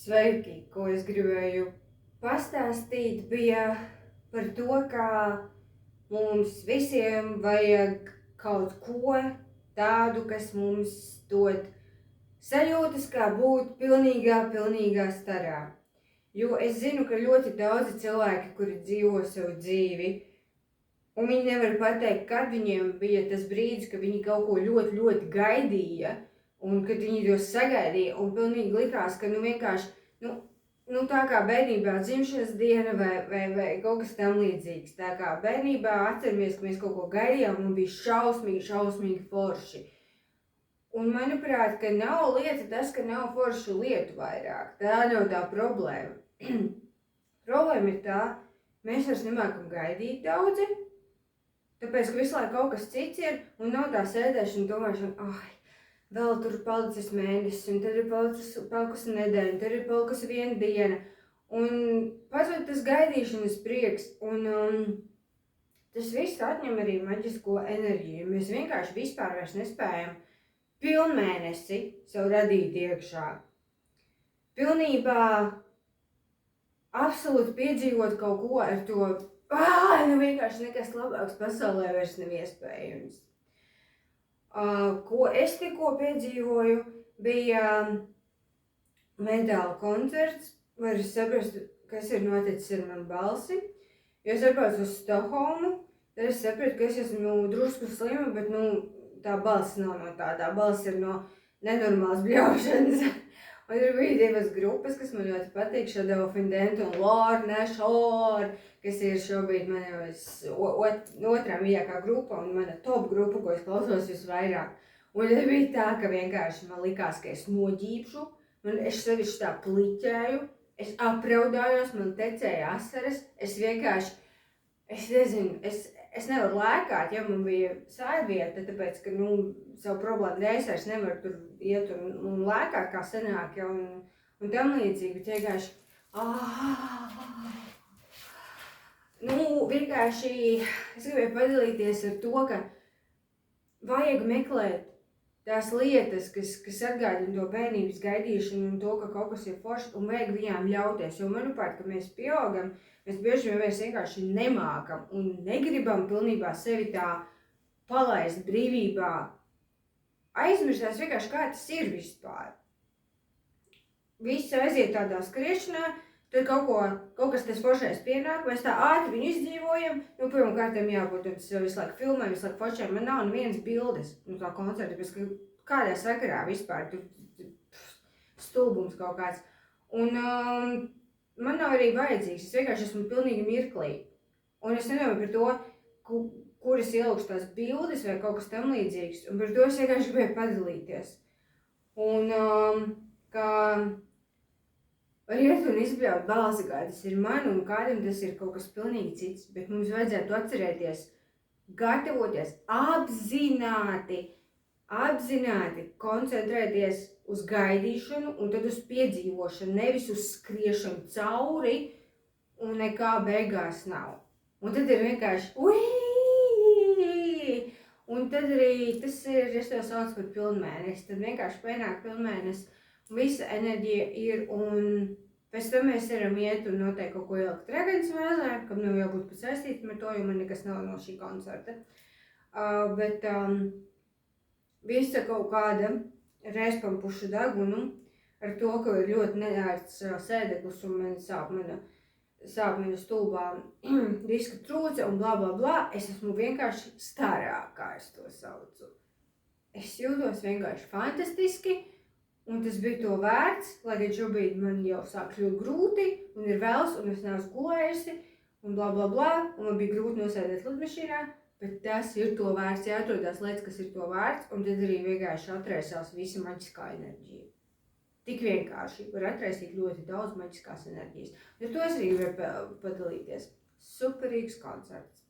Sveiki, ko es gribēju pastāstīt, bija par to, kā mums visiem vajag kaut ko tādu, kas mums dod sajūtas, kā būt pilnīgā starā. Jo es zinu, ka ļoti daudzi cilvēki, kuri dzīvo savu dzīvi, un viņi nevar pateikt, kad viņiem bija tas brīdis, ka viņi kaut ko ļoti gaidīja, un kad viņi to sagaidīja, un pilnīgi likās, ka vienkārši, tā kā bērnībā dzimšanas diena vai kaut kas tam līdzīgs. Tā kā bērnībā atceramies, ka mēs kaut ko gaidījām un bija šausmīgi forši. Un manuprāt, ka nav lieta tas, ka nav foršu lietu vairāk. Tā nav tā problēma. Problēma ir tā, mēs vairs nemākam gaidīt daudzi, tāpēc, ka visu laiku kaut kas cits ir, un nav tā sēdēšana un domāšana, vēl tur palicis mēnesis, un tad ir palikusi nedēļa, un tad ir palikusi viena diena. Un pazūd tas gaidīšanas prieks, un tas viss atņem arī maģisko enerģiju. Mēs vienkārši vispār vairs nespējam pilnmēnesi sev radīt iekšā. Pilnībā absolūti piedzīvot kaut ko ar to, vienkārši nekas labāks pasaulē vairs nav iespējams. Ko es tikko piedzīvoju, bija mentāla koncerts. Var saprast, kas ir noticis ar manu balsi. Jo es atbraucu uz Stokholmu, tad es sapratu, ka es esmu drusku slima, bet tā balss nav no tā balss ir no nenormālas bļaušanas. Un tur bija divas grupas, kas man ļoti patīk, Shadow of Indent un Lorna Shore, kas ir šobrīd mana otrā mīļākā grupa un mana top grupa, ko es klausos visvairāk. Un tad bija tā, ka vienkārši man likās, ka es noģīpšu, es sevišķi tā pliķēju, es apraudājos, man tecēja asaras, es nezinu, es nevaru lēkāt, ja man bija sēdvieta, tāpēc, ka, savu problēmu dēļ es vairs nevaru tur iet un lēkāt, kā senāk, ja, un tam līdzīgi, bet vienkārši, vienkārši es gribēju padalīties ar to, ka vajag meklēt tās lietas, kas atgādina to bērnības gaidīšanu un to, ka kaut kas ir forši, un vajag viņām ļauties, jo manuprāt, ka mēs pieaugam, mēs bieži vien vienkārši nemākam un negribam pilnībā sevi tā palaist brīvībā. Aizmirstās vienkārši, kā tas ir vispār. Viss aiziet tādā skriešanā, tad kaut kas tas foršais pienāk, mēs tā ātri viņu izdzīvojam, pirmkārtām jābūt, un tas visu laiku filmē, visu laiku foršiem, man nav nevienas bildes, tā koncerta, bet kādā sakarā vispār, tur stulbums kaut kāds. Un man nav arī vajadzīgs, es vienkārši esmu pilnīgi mirklī, un es nedomāju par to, kuras ielūkšu tās bildes vai kaut kas tam līdzīgs, un par to es vienkārši gribēju padalīties. Un kā var iet un izbļaut balsi, kā tas ir man, un kādam tas ir kaut kas pilnīgi cits, bet mums vajadzētu atcerēties, gatavoties, apzināti koncentrēties uz gaidīšanu un tad uz piedzīvošanu, nevis uz skriešanu cauri, un nekā beigās nav. Un tad ir vienkārši, un tad arī tas ir, es to saucu par pilnmēnesi, tad vienkārši pienāk pilnmēnesi, visa enerģija ir, un pēc tam mēs varam iet un noteikti kaut ko ielikt Dragons vēzē, kam nav jābūt pat saistītam ar to, jo man nekas nav no šī koncerta. Bet visa kaut kāda reizpampuša degunu ar to, ka ir ļoti neērts sēdeklis un man sāp mana stulbā diska trūce un blā, es esmu vienkārši starā, kā es to saucu. Es jūtos vienkārši fantastiski, un tas bija to vērts, lai gan šobrīd man jau sāk kļūt grūti, un ir vēls, un es neesmu gulējusi, un blā, un man bija grūti nosēdēt lidmašīnā, bet tas ir to vērts, jāatrodās lietas, kas ir to vērts, un tad arī vienkārši atraisās visa maģiskā enerģija. Tik vienkārši var atraisīt ļoti daudz maģiskās enerģijas. Ar to es arī gribēju padalīties. Superīgs koncerts!